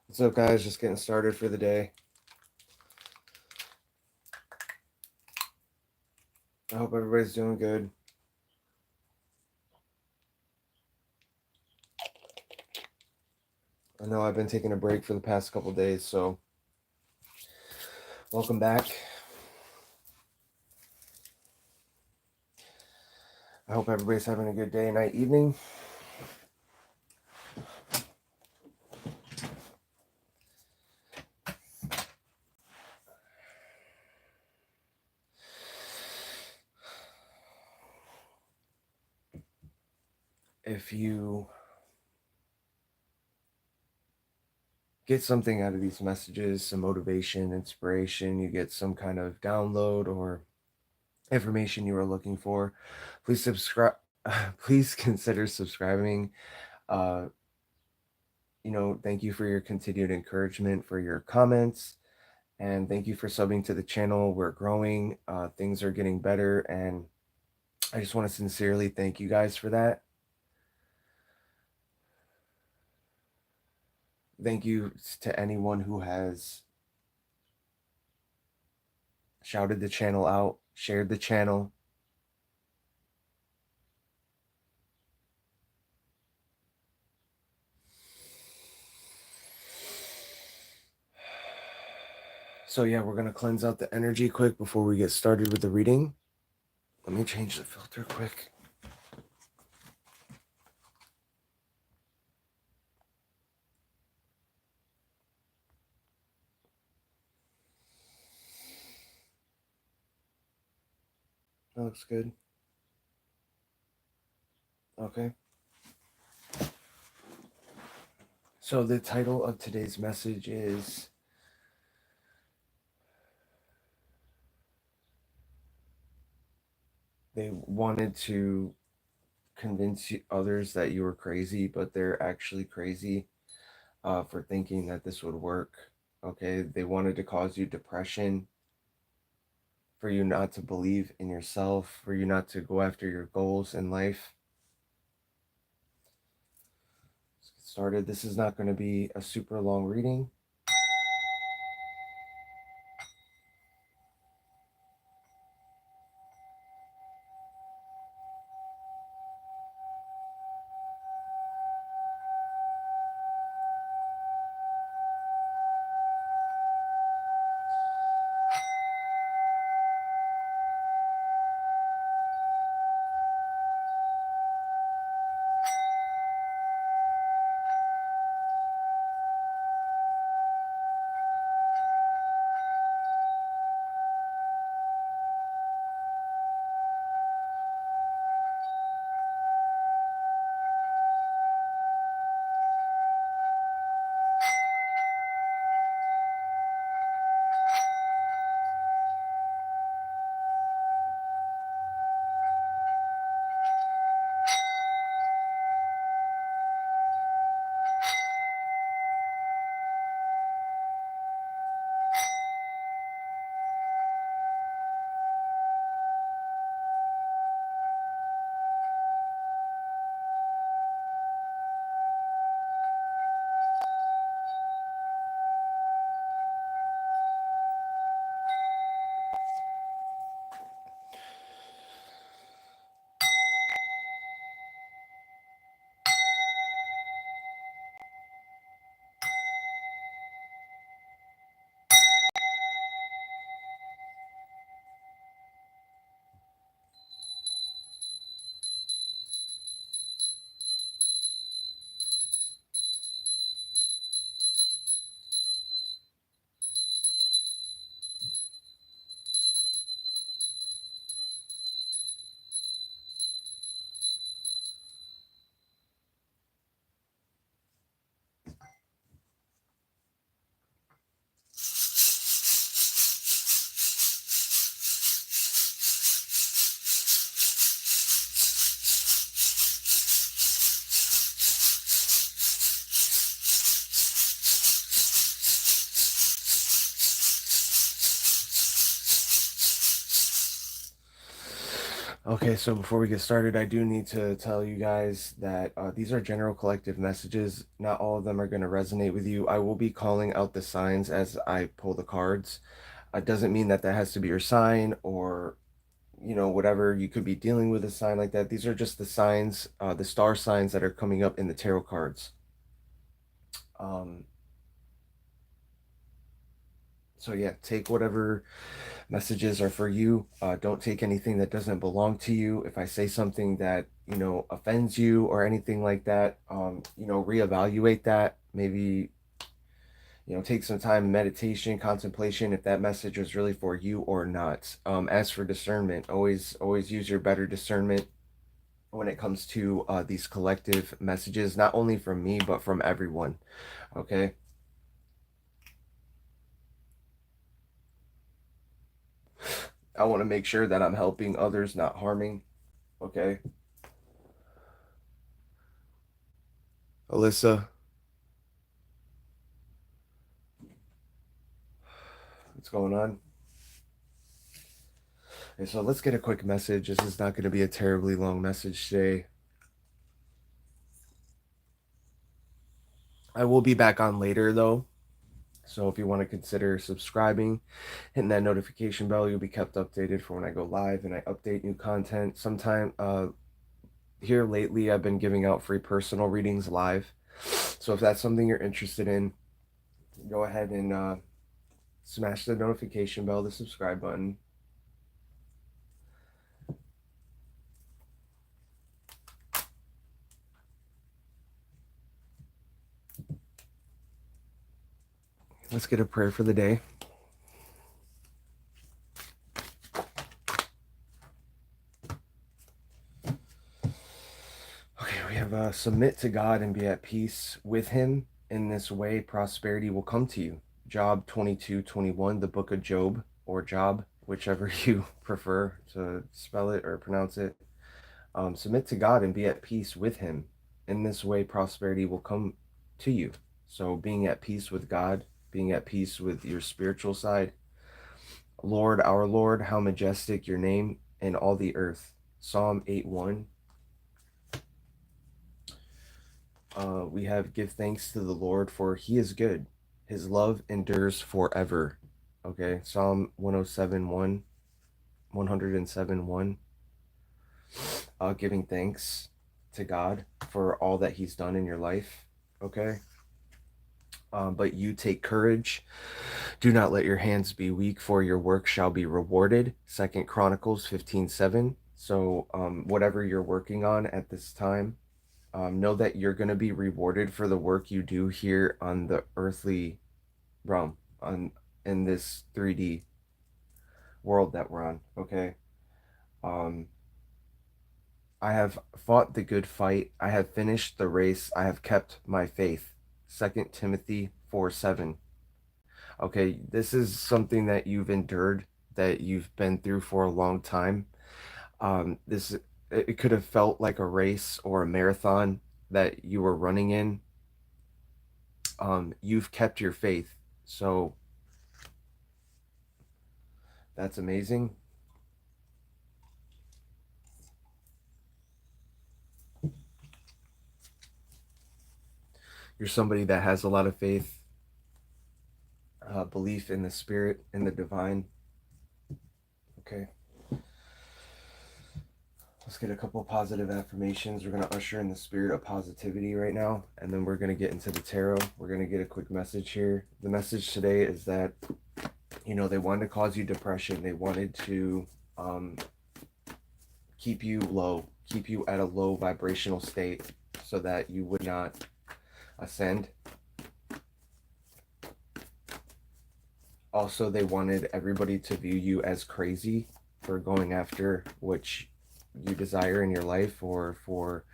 What's up, guys? Just getting started for the day. I hope everybody's doing good. I know I've been taking a break for the past couple days, so welcome back. I hope everybody's having a good day, night, evening. If you get something out of these messages, some motivation, inspiration, you get some kind of download or information you are looking for, please subscribe. Please consider subscribing. Thank you for your continued encouragement, for your comments, and thank you for subbing to the channel. We're growing, things are getting better, and I just want to sincerely thank you guys for that. Thank you to anyone who has shouted the channel out, shared the channel. So yeah, we're going to cleanse out the energy quick before we get started with the reading. Let me change the filter quick. That looks good. Okay. So the title of today's message is they wanted to convince others that you were crazy, but they're actually crazy for thinking that this would work. Okay, they wanted to cause you depression, for you not to believe in yourself, for you not to go after your goals in life. Let's get started. This is not going to be a super long reading. Okay, so before we get started, I do need to tell you guys that these are general collective messages. Not all of them are going to resonate with you. I will be calling out the signs as I pull the cards. It doesn't mean that that has to be your sign, or whatever. You could be dealing with a sign like that. These are just the signs, the star signs that are coming up in the tarot cards. Um, so yeah, take whatever messages are for you. Don't take anything that doesn't belong to you. If I say something that, offends you or anything like that, reevaluate that. Maybe, take some time, meditation, contemplation, if that message was really for you or not. As for discernment, always use your better discernment when it comes to these collective messages, not only from me, but from everyone. Okay. I want to make sure that I'm helping others, not harming. Okay. Alyssa, what's going on? Okay, so let's get a quick message. This is not going to be a terribly long message today. I will be back on later though. So if you want to consider subscribing, hitting that notification bell, you'll be kept updated for when I go live and I update new content. Sometime here lately, I've been giving out free personal readings live. So if that's something you're interested in, go ahead and smash the notification bell, the subscribe button. Let's get a prayer for the day. Okay, we have submit to God and be at peace with him. In this way, prosperity will come to you. Job 22:21, the book of Job, or Job, whichever you prefer to spell it or pronounce it. Submit to God and be at peace with him. In this way, prosperity will come to you. So being at peace with God, being at peace with your spiritual side. Lord, our Lord, how majestic your name in all the earth. Psalm 8:1. We have give thanks to the Lord, for he is good. His love endures forever. Okay, Psalm 107:1, 107:1. Giving thanks to God for all that he's done in your life. Okay. But you take courage. Do not let your hands be weak, for your work shall be rewarded. Second Chronicles 15:7. So whatever you're working on at this time, know that you're going to be rewarded for the work you do here on the earthly realm, on in this 3D world that we're on. Okay. um I have fought the good fight, I have finished the race, I have kept my faith. Second Timothy 4:7. Okay, this is something that you've endured, that you've been through for a long time. This it could have felt like a race or a marathon that you were running in. You've kept your faith, so that's amazing. You're somebody that has a lot of faith, belief in the spirit, in the divine. Okay, let's get a couple positive affirmations. We're going to usher in the spirit of positivity right now, and then we're going to get into the tarot. We're going to get a quick message here. The message today is that, they wanted to cause you depression. They wanted to keep you low, keep you at a low vibrational state so that you would not ascend. Also, they wanted everybody to view you as crazy for going after what you desire in your life, or for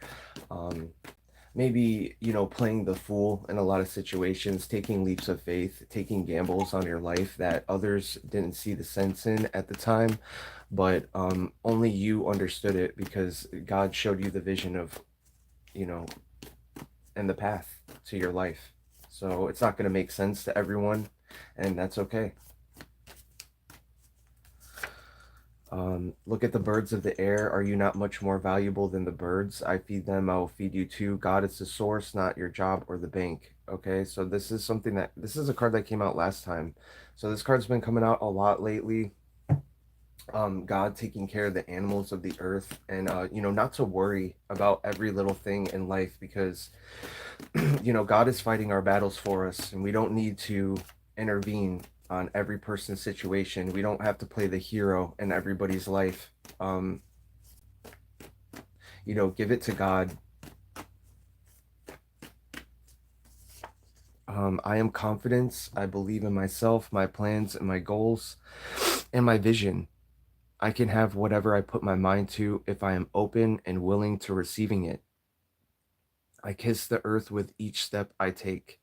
maybe, playing the fool in a lot of situations, taking leaps of faith, taking gambles on your life that others didn't see the sense in at the time, but only you understood it because God showed you the vision of, you know, and the path to your life. So it's not going to make sense to everyone, and that's okay. Look at the birds of the air. Are you not much more valuable than the birds? I feed them, I will feed you too. God is the source, not your job or the bank. Okay, so this is something that, this is a card that came out last time. So this card's been coming out a lot lately. God taking care of the animals of the earth, and not to worry about every little thing in life, because God is fighting our battles for us, and we don't need to intervene on every person's situation. We don't have to play the hero in everybody's life. um give it to God. I am confidence. I believe in myself, my plans, and my goals, and my vision. I can have whatever I put my mind to if I am open and willing to receiving it. I kiss the earth with each step I take.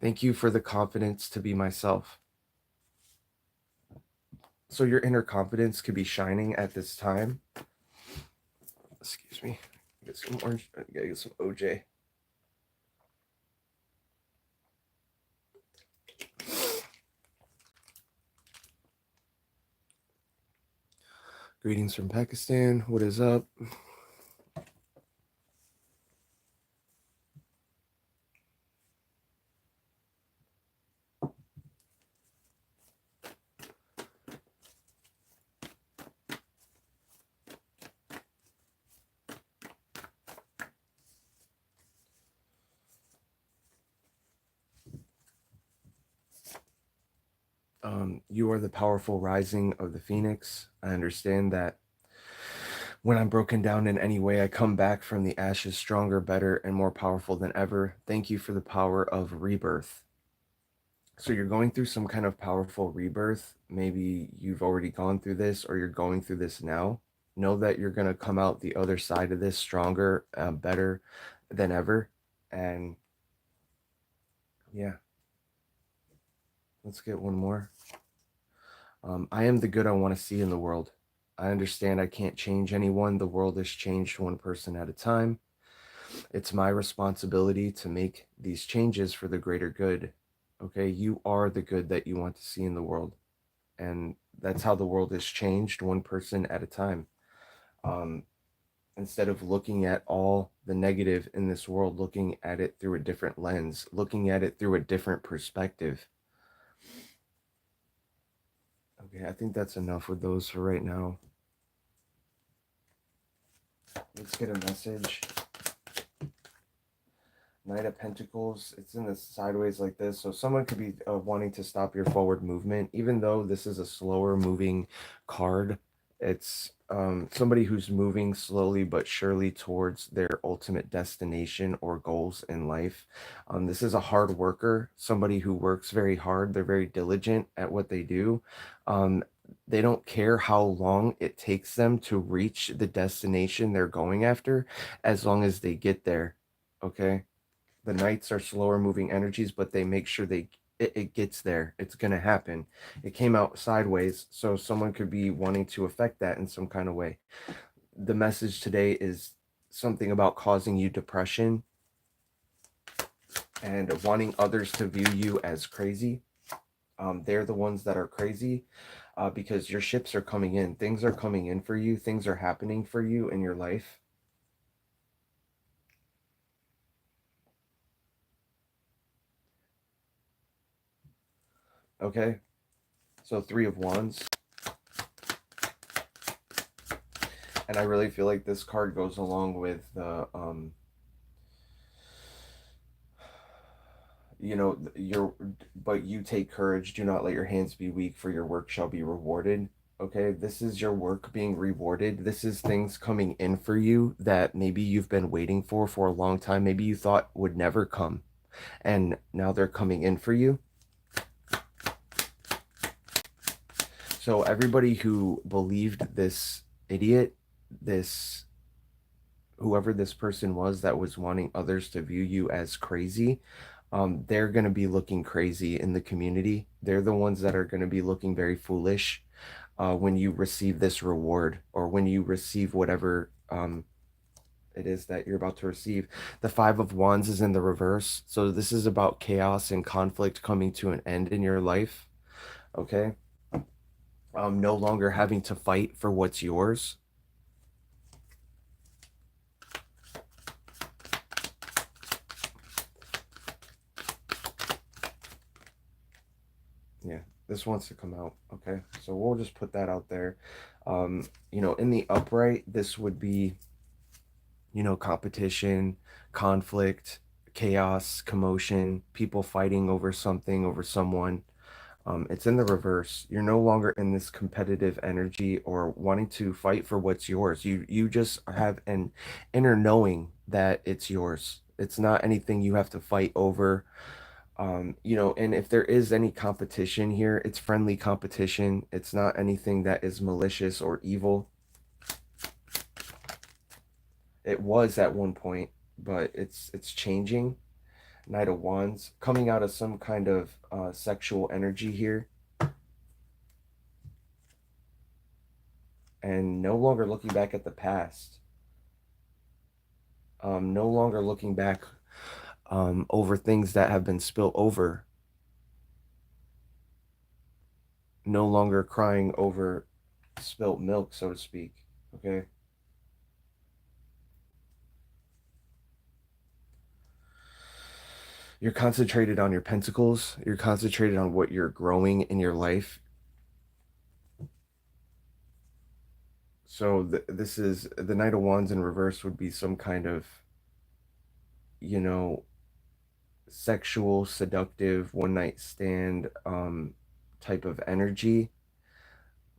Thank you for the confidence to be myself. So your inner confidence could be shining at this time. Excuse me. Get some orange. I gotta get some OJ. Greetings from Pakistan. What is up? You are the powerful rising of the phoenix. I understand that when I'm broken down in any way, I come back from the ashes stronger, better, and more powerful than ever. Thank you for the power of rebirth. So you're going through some kind of powerful rebirth. Maybe you've already gone through this, or you're going through this now. Know that you're going to come out the other side of this stronger, better than ever. And yeah, let's get one more. I am the good I want to see in the world. I understand I can't change anyone. The world is changed one person at a time. It's my responsibility to make these changes for the greater good. Okay, you are the good that you want to see in the world. And that's how the world is changed, one person at a time. Um, Instead of looking at all the negative in this world, looking at it through a different lens, looking at it through a different perspective. Okay, I think that's enough with those for right now. Let's get a message. Knight of Pentacles. It's in the sideways like this. So someone could be wanting to stop your forward movement. Even though this is a slower moving card, it's somebody who's moving slowly but surely towards their ultimate destination or goals in life. This is a hard worker, somebody who works very hard. They're very diligent at what they do. They don't care how long it takes them to reach the destination they're going after, as long as they get there. Okay, the knights are slower moving energies, but they make sure it gets there. It's going to happen. It came out sideways, so someone could be wanting to affect that in some kind of way. The message today is something about causing you depression and wanting others to view you as crazy. They're the ones that are crazy, because your ships are coming in. Things are coming in for you. Things are happening for you in your life. Okay, so Three of Wands. And I really feel like this card goes along with the but you take courage, do not let your hands be weak, for your work shall be rewarded. Okay, this is your work being rewarded. This is things coming in for you that maybe you've been waiting for a long time. Maybe you thought would never come, and now they're coming in for you. So everybody who believed this idiot, this whoever this person was that was wanting others to view you as crazy, they're going to be looking crazy in the community. They're the ones that are going to be looking very foolish when you receive this reward, or when you receive whatever it is that you're about to receive. The Five of Wands is in the reverse. So this is about chaos and conflict coming to an end in your life. Okay. No longer having to fight for what's yours. Yeah, this wants to come out. Okay, so we'll just put that out there. You know, in the upright, this would be, you know, competition, conflict, chaos, commotion, people fighting over something, over someone. It's in the reverse. You're no longer in this competitive energy or wanting to fight for what's yours. You just have an inner knowing that it's yours. It's not anything you have to fight over. You know, and if there is any competition here, it's friendly competition. It's not anything that is malicious or evil. It was at one point, but it's changing. Knight of Wands coming out of some kind of sexual energy here, and no longer looking back at the past. No longer looking back over things that have been spilt over. No longer crying over spilt milk, so to speak. Okay. You're concentrated on your pentacles. You're concentrated on what you're growing in your life. So this is the Knight of Wands in reverse would be some kind of, you know, sexual, seductive, one night stand type of energy,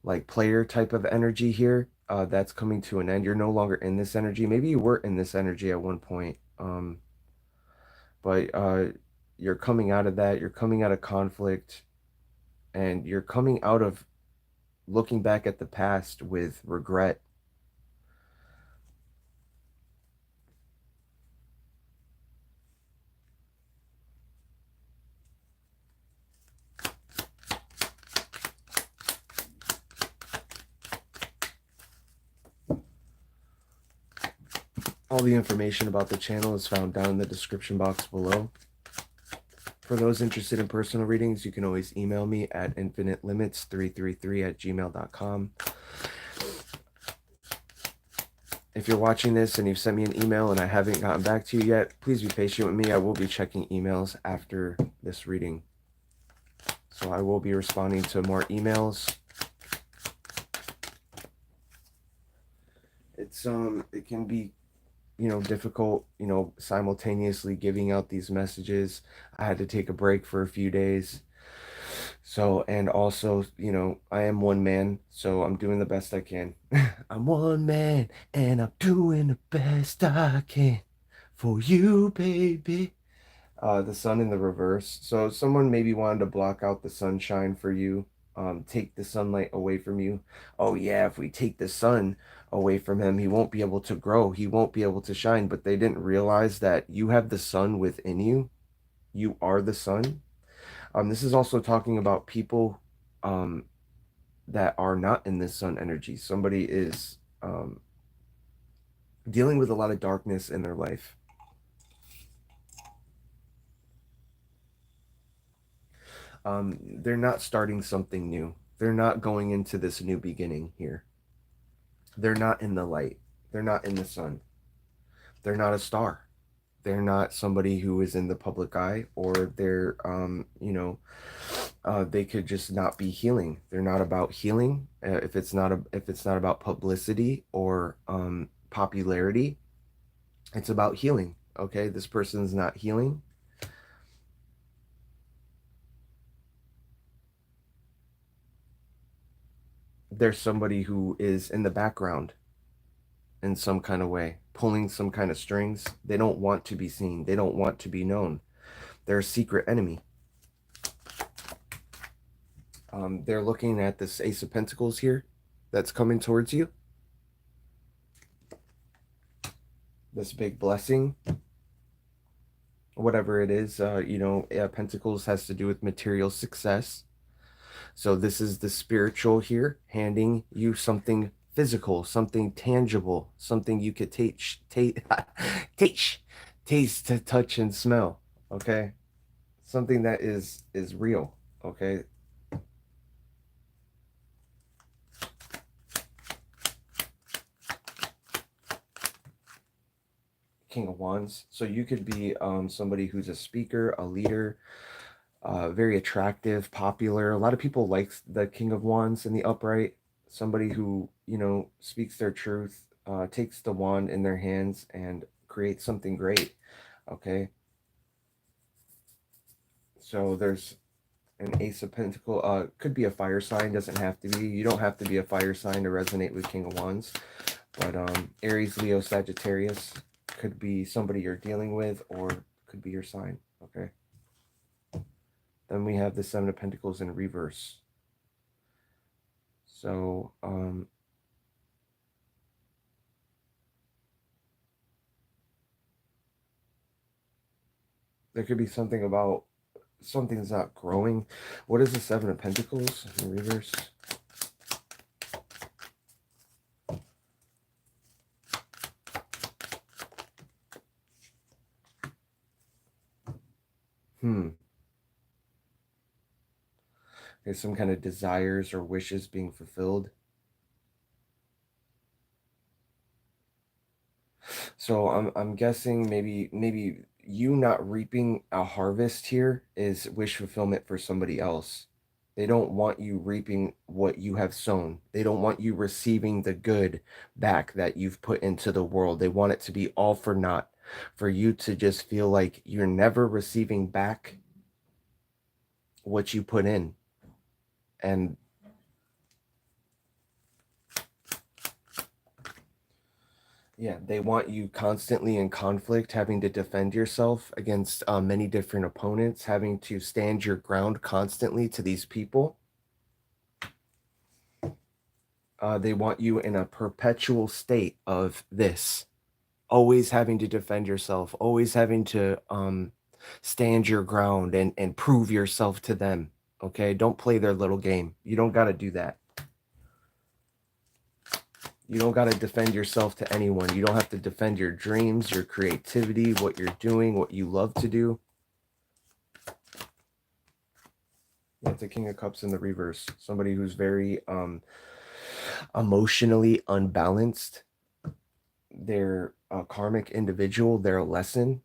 like player type of energy here. That's coming to an end. You're no longer in this energy. Maybe you were in this energy at one point. But you're coming out of that. You're coming out of conflict, and you're coming out of looking back at the past with regret. All the information about the channel is found down in the description box below. For those interested in personal readings, you can always email me at infinitelimits333@gmail.com. If you're watching this and you've sent me an email and I haven't gotten back to you yet, please be patient with me. I will be checking emails after this reading. So I will be responding to more emails. It can be, you know, difficult, you know, simultaneously giving out these messages. I had to take a break for a few days. So, and also, you know, I am one man, so I'm doing the best I can. I'm one man, and I'm doing the best I can for you, baby. The sun in the reverse. So someone maybe wanted to block out the sunshine for you, take the sunlight away from you. Oh yeah, if we take the sun away from him, he won't be able to grow. He won't be able to shine. But they didn't realize that you have the sun within you. You are the sun. This is also talking about people um, that are not in this sun energy. Somebody is dealing with a lot of darkness in their life. They're not starting something new. They're not going into this new beginning here. They're not in the light. They're not in the sun. They're not a star. They're not somebody who is in the public eye, or they're, you know, they could just not be healing. They're not about healing. If it's not about publicity or popularity, it's about healing. Okay, this person's not healing. There's somebody who is in the background in some kind of way, pulling some kind of strings. They don't want to be seen. They don't want to be known. They're a secret enemy. They're looking at this Ace of Pentacles here that's coming towards you. This big blessing, whatever it is, you know, Pentacles has to do with material success. So this is the spiritual here, handing you something physical, something tangible, something you could taste, taste, touch, and smell. Okay, something that is real. Okay, King of Wands. So you could be somebody who's a speaker, a leader, very attractive, popular. A lot of people like the King of Wands in the upright. Somebody who, you know, speaks their truth, takes the wand in their hands and creates something great. Okay. So there's an Ace of Pentacle. Could be a fire sign, doesn't have to be. You don't have to be a fire sign to resonate with King of Wands. But Aries, Leo, Sagittarius could be somebody you're dealing with, or could be your sign. Okay. Then we have the Seven of Pentacles in reverse. So there could be something about something's not growing. What is the Seven of Pentacles in reverse? There's some kind of desires or wishes being fulfilled. So I'm guessing maybe you not reaping a harvest here is wish fulfillment for somebody else. They don't want you reaping what you have sown. They don't want you receiving the good back that you've put into the world. They want it to be all for naught, for you to just feel like you're never receiving back what you put in. And yeah, they want you constantly in conflict, having to defend yourself against many different opponents, having to stand your ground constantly to these people. They want you in a perpetual state of this, always having to defend yourself, always having to stand your ground and prove yourself to them. Okay, don't play their little game. You don't got to do that. You don't got to defend yourself to anyone. You don't have to defend your dreams, your creativity, what you're doing, what you love to do. That's the King of Cups in the reverse. Somebody who's very emotionally unbalanced. They're a karmic individual. They're a lesson,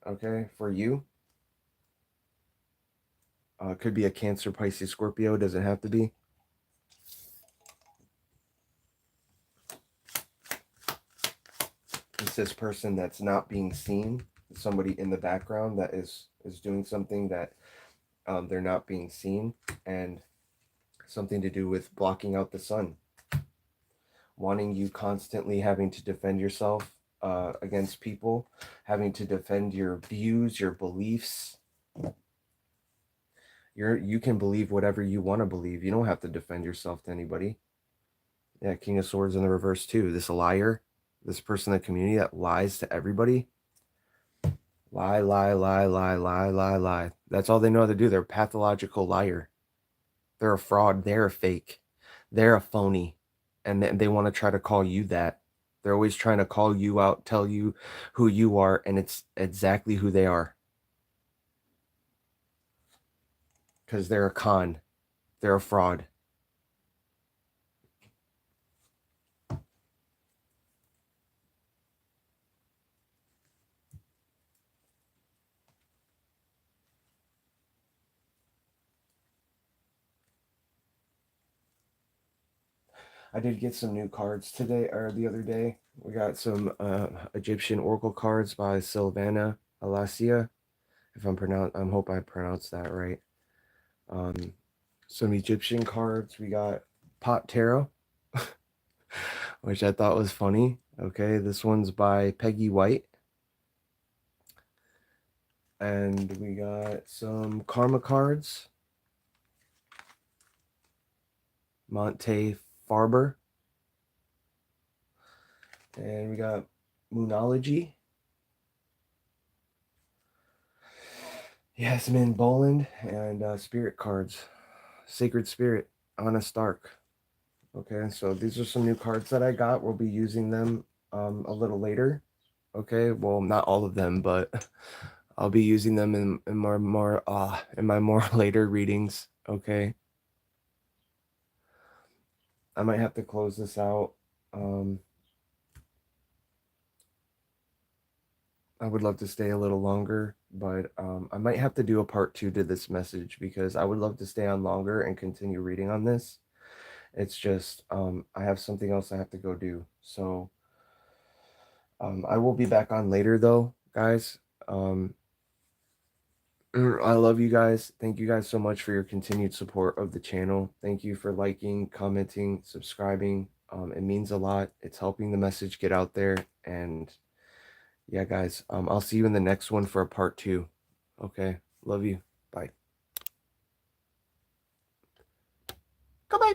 okay, for you. Could be a Cancer, Pisces, Scorpio. Doesn't have to be. It's this person that's not being seen. Somebody in the background that is doing something that they're not being seen, and something to do with blocking out the sun, wanting you constantly having to defend yourself against people, having to defend your views, your beliefs. You can believe whatever you want to believe. You don't have to defend yourself to anybody. Yeah, King of Swords in the reverse too. This liar, this person in the community that lies to everybody. Lie, lie, lie, lie, lie, lie, lie. That's all they know how to do. They're a pathological liar. They're a fraud. They're a fake. They're a phony. And they want to try to call you that. They're always trying to call you out, tell you who you are, and it's exactly who they are. Because they're a con. They're a fraud. I did get some new cards today, or the other day. We got some Egyptian oracle cards by Sylvana Alasia. If I hope I pronounced that right. Some Egyptian cards. We got Pot Tarot, which I thought was funny. Okay, this one's by Peggy White. And we got some Karma cards. Monte Farber. And we got Moonology. Yasmin Boland. And Spirit cards. Sacred Spirit. Anna Stark. Okay, so these are some new cards that I got. We'll be using them a little later. Okay, well, not all of them, but I'll be using them in my more later readings. Okay, I might have to close this out. I would love to stay a little longer, but I might have to do a part 2 to this message because I would love to stay on longer and continue reading on this. It's just I have something else I have to go do. So I will be back on later though, guys. Um, I love you guys. Thank you guys so much for your continued support of the channel. Thank you for liking, commenting, subscribing. It means a lot. It's helping the message get out there. And yeah, guys, I'll see you in the next one for a part 2. Okay. Love you. Bye. Goodbye.